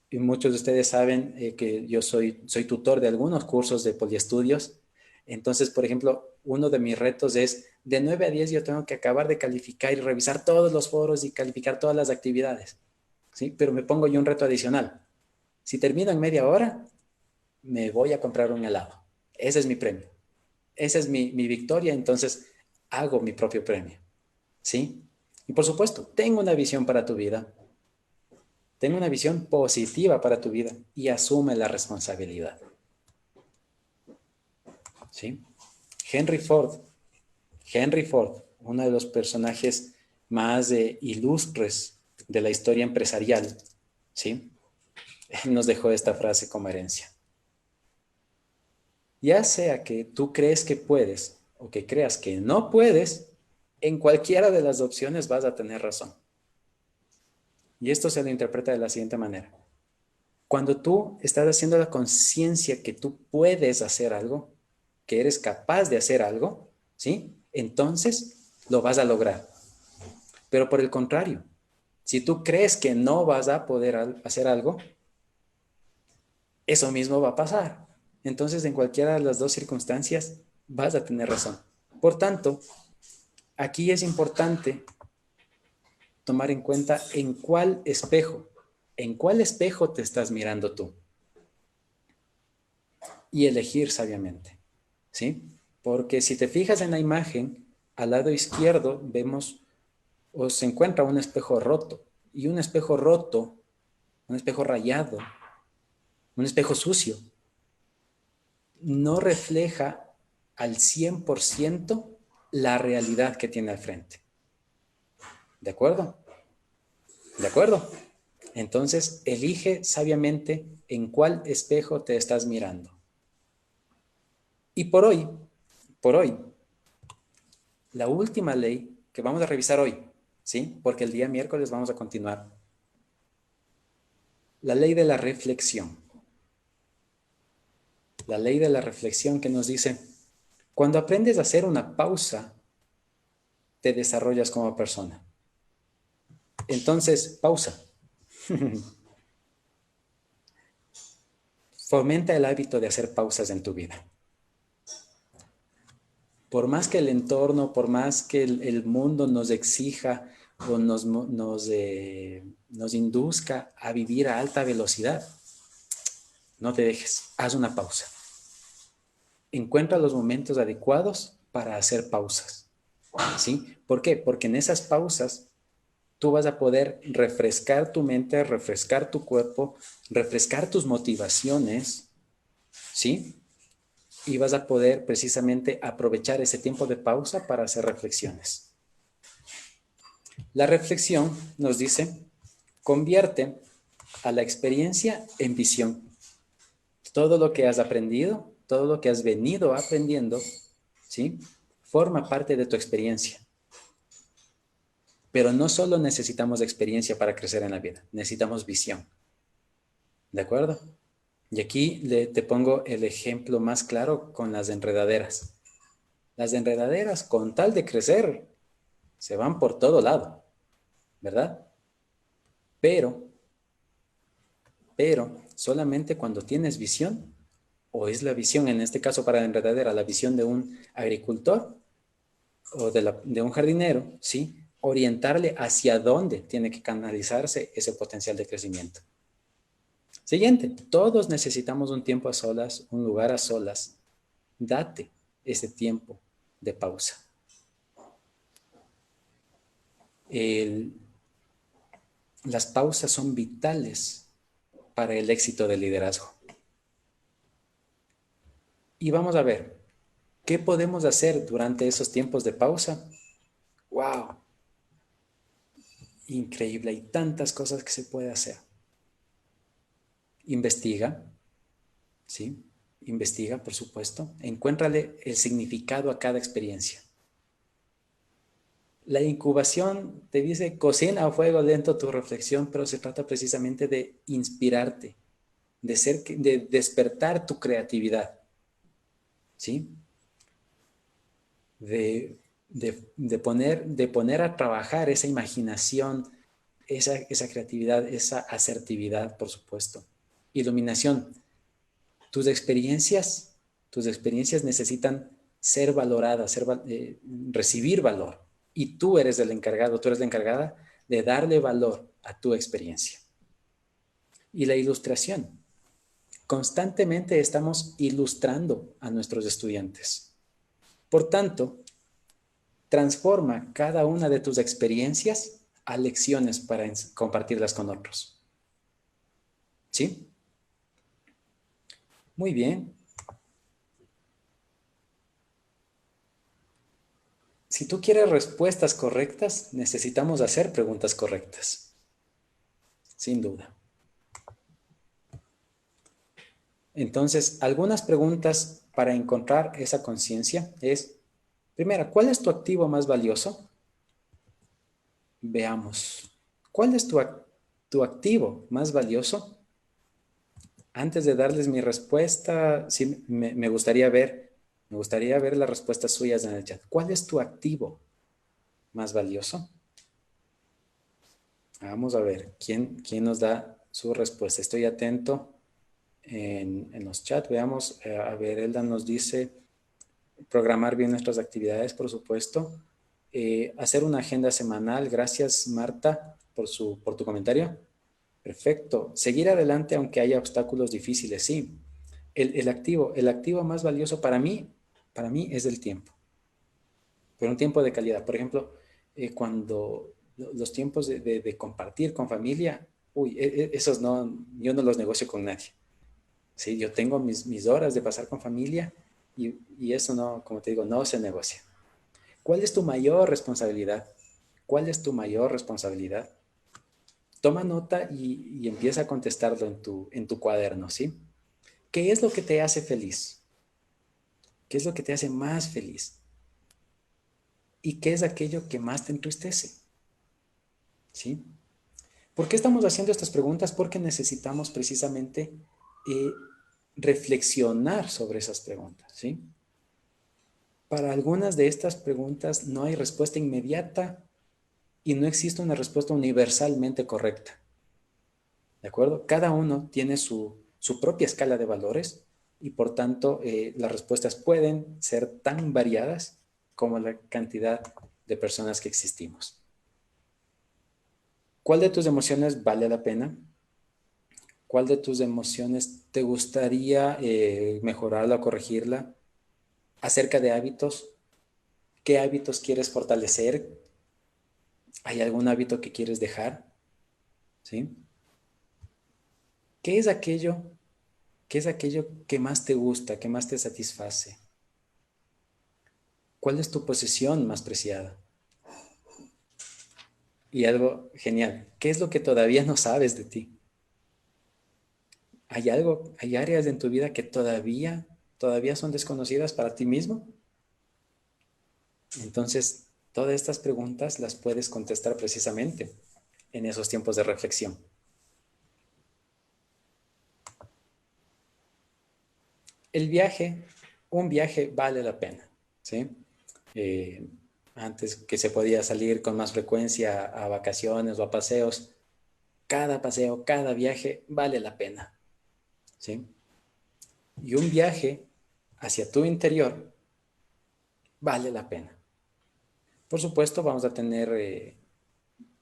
y muchos de ustedes saben que yo soy tutor de algunos cursos de poliestudios. Entonces, por ejemplo, uno de mis retos es de 9 a 10 yo tengo que acabar de calificar y revisar todos los foros y calificar todas las actividades, ¿sí? Pero me pongo yo un reto adicional. Si termino en media hora, me voy a comprar un helado. Ese es mi premio. Esa es mi victoria, entonces hago mi propio premio, ¿sí? Y por supuesto, tengo una visión para tu vida. Ten una visión positiva para tu vida y asume la responsabilidad. ¿Sí? Henry Ford, uno de los personajes más ilustres de la historia empresarial, ¿sí? Él nos dejó esta frase como herencia. Ya sea que tú crees que puedes o que creas que no puedes, en cualquiera de las opciones vas a tener razón. Y esto se lo interpreta de la siguiente manera. Cuando tú estás haciendo la conciencia que tú puedes hacer algo, que eres capaz de hacer algo, ¿sí? Entonces lo vas a lograr. Pero por el contrario, si tú crees que no vas a poder hacer algo, eso mismo va a pasar. Entonces, en cualquiera de las dos circunstancias, vas a tener razón. Por tanto, aquí es importante tomar en cuenta en cuál espejo te estás mirando tú y elegir sabiamente, ¿sí? Porque si te fijas en la imagen, al lado izquierdo vemos o se encuentra un espejo roto y un espejo roto, un espejo rayado, un espejo sucio, no refleja al 100% la realidad que tiene al frente. ¿De acuerdo? ¿De acuerdo? Entonces, elige sabiamente en cuál espejo te estás mirando. Y por hoy, la última ley que vamos a revisar hoy, ¿sí? Porque el día miércoles vamos a continuar. La ley de la reflexión. La ley de la reflexión que nos dice, cuando aprendes a hacer una pausa, te desarrollas como persona. Entonces, pausa. Fomenta el hábito de hacer pausas en tu vida. Por más que el entorno, por más que el mundo nos exija o nos induzca a vivir a alta velocidad, no te dejes, haz una pausa. Encuentra los momentos adecuados para hacer pausas. ¿Sí? ¿Por qué? Porque en esas pausas tú vas a poder refrescar tu mente, refrescar tu cuerpo, refrescar tus motivaciones, ¿sí? Y vas a poder precisamente aprovechar ese tiempo de pausa para hacer reflexiones. La reflexión nos dice, convierte a la experiencia en visión. Todo lo que has aprendido, todo lo que has venido aprendiendo, ¿sí? Forma parte de tu experiencia. Pero no solo necesitamos experiencia para crecer en la vida, necesitamos visión. ¿De acuerdo? Y aquí te pongo el ejemplo más claro con las enredaderas. Las enredaderas, con tal de crecer, se van por todo lado, ¿verdad? Pero solamente cuando tienes visión, o es la visión, en este caso para la enredadera, la visión de un agricultor o de un jardinero, ¿sí? Orientarle hacia dónde tiene que canalizarse ese potencial de crecimiento. Siguiente, todos necesitamos un tiempo a solas, un lugar a solas. Date ese tiempo de pausa. Las pausas son vitales para el éxito del liderazgo. Y vamos a ver, ¿qué podemos hacer durante esos tiempos de pausa? ¡Wow! Increíble, hay tantas cosas que se puede hacer. Investiga, ¿sí? Investiga, por supuesto. Encuéntrale el significado a cada experiencia. La incubación te dice, cocina a fuego lento tu reflexión, pero se trata precisamente de inspirarte, de despertar tu creatividad, ¿sí? De poner a trabajar esa imaginación, esa creatividad, esa asertividad, por supuesto. Iluminación. Tus experiencias necesitan ser valoradas, recibir valor. Y tú eres el encargado, tú eres la encargada de darle valor a tu experiencia. Y la ilustración. Constantemente estamos ilustrando a nuestros estudiantes. Por tanto, transforma cada una de tus experiencias a lecciones para compartirlas con otros. ¿Sí? Muy bien. Si tú quieres respuestas correctas, necesitamos hacer preguntas correctas. Sin duda. Entonces, algunas preguntas para encontrar esa conciencia es, primera, ¿cuál es tu activo más valioso? Veamos, ¿cuál es tu activo más valioso? Antes de darles mi respuesta, sí, me gustaría ver las respuestas suyas en el chat. ¿Cuál es tu activo más valioso? Vamos a ver, ¿quién nos da su respuesta? Estoy atento en los chats. Veamos, a ver, Elda nos dice programar bien nuestras actividades, por supuesto. Hacer una agenda semanal. Gracias, Marta, por tu comentario. Perfecto. Seguir adelante aunque haya obstáculos difíciles, sí. El activo más valioso para mí es el tiempo, pero un tiempo de calidad. Por ejemplo, cuando los tiempos de compartir con familia, uy, esos no, yo no los negocio con nadie. Sí, yo tengo mis horas de pasar con familia y eso no, como te digo, no se negocia. ¿Cuál es tu mayor responsabilidad? ¿Cuál es tu mayor responsabilidad? Toma nota y empieza a contestarlo en tu cuaderno, ¿sí? ¿Qué es lo que te hace feliz? ¿Qué es lo que te hace más feliz? ¿Y qué es aquello que más te entristece? ¿Sí? ¿Por qué estamos haciendo estas preguntas? Porque necesitamos precisamente eh, reflexionar sobre esas preguntas, ¿sí? Para algunas de estas preguntas no hay respuesta inmediata y no existe una respuesta universalmente correcta. ¿De acuerdo? Cada uno tiene su propia escala de valores y por tanto las respuestas pueden ser tan variadas como la cantidad de personas que existimos. ¿Cuál de tus emociones vale la pena? ¿Cuál de tus emociones te gustaría mejorarla o corregirla? Acerca de hábitos, ¿qué hábitos quieres fortalecer? ¿Hay algún hábito que quieres dejar? ¿Sí? ¿Qué es aquello ¿Qué es aquello que más te gusta, que más te satisface? ¿Cuál es tu posesión más preciada? Y algo genial, ¿qué es lo que todavía no sabes de ti? Hay áreas en tu vida que todavía son desconocidas para ti mismo? Entonces, todas estas preguntas las puedes contestar precisamente en esos tiempos de reflexión. Un viaje vale la pena, ¿sí? Eh, Antes que se podía salir con más frecuencia a vacaciones o a paseos, cada paseo, cada viaje vale la pena, ¿sí? Y un viaje hacia tu interior vale la pena. Por supuesto, vamos a tener,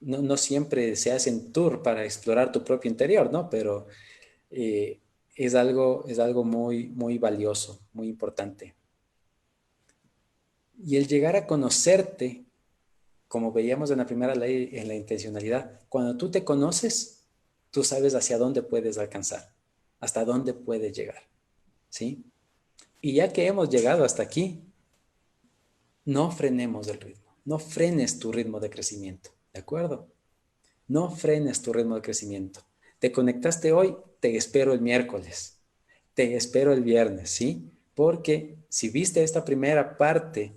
no siempre se hacen tour para explorar tu propio interior, ¿no? Pero eh, es algo muy, muy valioso, muy importante. Y el llegar a conocerte, como veíamos en la primera ley, en la intencionalidad, cuando tú te conoces, tú sabes hacia dónde puedes alcanzar, hasta dónde puedes llegar, ¿sí? Y ya que hemos llegado hasta aquí, no frenemos el ritmo, no frenes tu ritmo de crecimiento, ¿de acuerdo? No frenes tu ritmo de crecimiento. Te conectaste hoy, te espero el miércoles, te espero el viernes, ¿sí? Porque si viste esta primera parte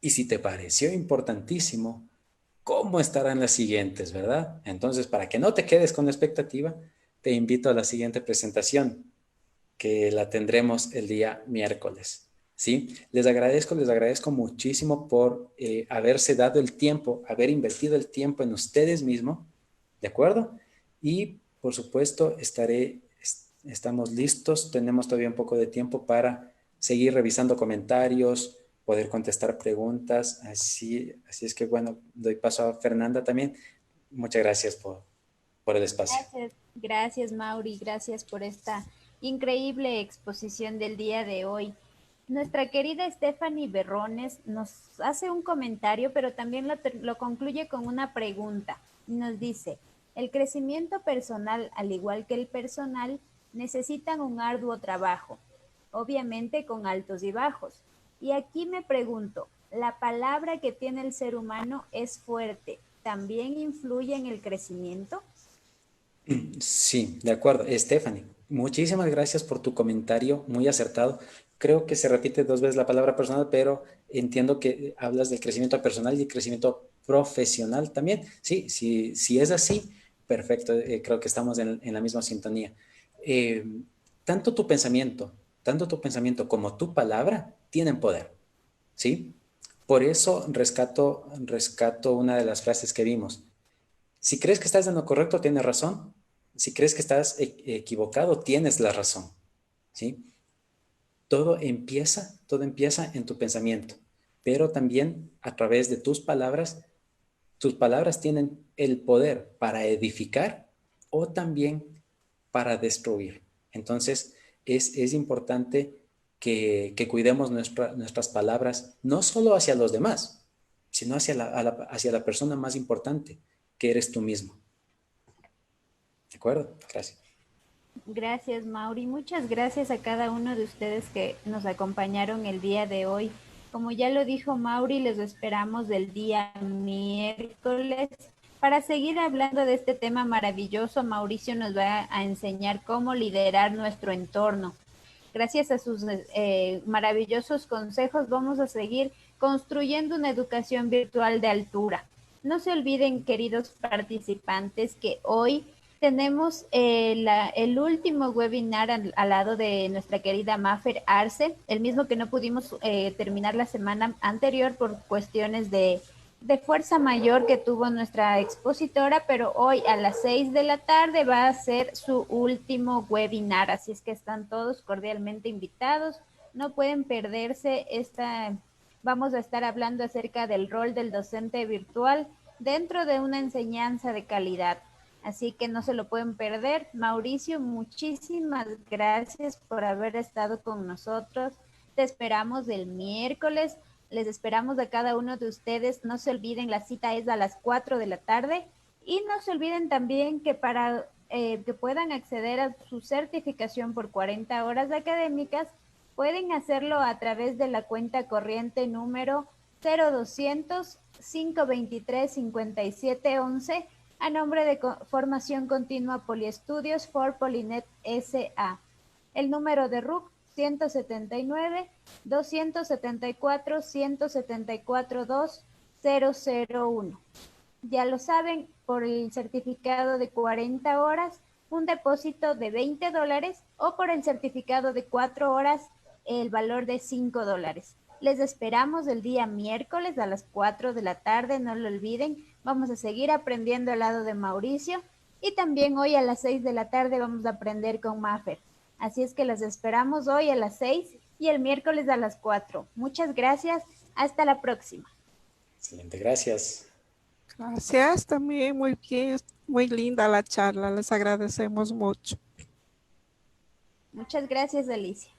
y si te pareció importantísimo, ¿cómo estarán las siguientes, verdad? Entonces, para que no te quedes con la expectativa, te invito a la siguiente presentación, que la tendremos el día miércoles. ¿Sí? Les agradezco muchísimo por haberse dado el tiempo, haber invertido el tiempo en ustedes mismos, ¿de acuerdo? Y por supuesto, estamos listos, tenemos todavía un poco de tiempo para seguir revisando comentarios, poder contestar preguntas, así es que bueno, doy paso a Fernanda también. Muchas gracias por el espacio. Gracias, gracias Mauri, gracias por esta increíble exposición del día de hoy. Nuestra querida Stephanie Berrones nos hace un comentario, pero también lo concluye con una pregunta. Nos dice, el crecimiento personal, al igual que el personal, necesitan un arduo trabajo, obviamente con altos y bajos. Y aquí me pregunto, ¿la palabra que tiene el ser humano es fuerte? ¿También influye en el crecimiento? Sí, de acuerdo. Stephanie, muchísimas gracias por tu comentario, muy acertado. Creo que se repite dos veces la palabra personal, pero entiendo que hablas del crecimiento personal y crecimiento profesional también. Sí, sí, si es así, perfecto. Creo que estamos en la misma sintonía. Eh, tanto tu pensamiento, tanto tu pensamiento como tu palabra tienen poder, ¿sí? Por eso rescato una de las frases que vimos. Si crees que estás en lo correcto, tienes razón. Si crees que estás equivocado, tienes la razón. ¿Sí? Todo empieza en tu pensamiento, pero también a través de tus palabras tienen el poder para edificar o también para destruir. Entonces, es importante que cuidemos nuestras palabras, no solo hacia los demás, sino hacia la persona más importante, que eres tú mismo. ¿De acuerdo? Gracias. Gracias, Mauri. Muchas gracias a cada uno de ustedes que nos acompañaron el día de hoy. Como ya lo dijo Mauri, les esperamos el día miércoles para seguir hablando de este tema maravilloso. Mauricio nos va a enseñar cómo liderar nuestro entorno. Gracias a sus maravillosos consejos, vamos a seguir construyendo una educación virtual de altura. No se olviden, queridos participantes, que hoy tenemos el último webinar al lado de nuestra querida Mafer Arce, el mismo que no pudimos terminar la semana anterior por cuestiones de fuerza mayor que tuvo nuestra expositora, pero hoy a las 6 de la tarde va a ser su último webinar, así es que están todos cordialmente invitados, no pueden perderse esta, vamos a estar hablando acerca del rol del docente virtual dentro de una enseñanza de calidad. Así que no se lo pueden perder. Mauricio, muchísimas gracias por haber estado con nosotros. Te esperamos el miércoles. Les esperamos a cada uno de ustedes. No se olviden, la cita es a las 4 de la tarde. Y no se olviden también que para que puedan acceder a su certificación por 40 horas académicas, pueden hacerlo a través de la cuenta corriente número 0200 523 5711 a nombre de Formación Continua Poliestudios for Polinet SA. El número de RUC 179 274 174 2001. Ya lo saben, por el certificado de 40 horas, un depósito de $20 o por el certificado de 4 horas, el valor de $5. Les esperamos el día miércoles a las 4 de la tarde, no lo olviden. Vamos a seguir aprendiendo al lado de Mauricio y también hoy a las 6 de la tarde vamos a aprender con Mafer. Así es que las esperamos hoy a las 6 y el miércoles a las 4. Muchas gracias. Hasta la próxima. Excelente, gracias. Gracias, también muy bien, muy linda la charla, les agradecemos mucho. Muchas gracias, Alicia.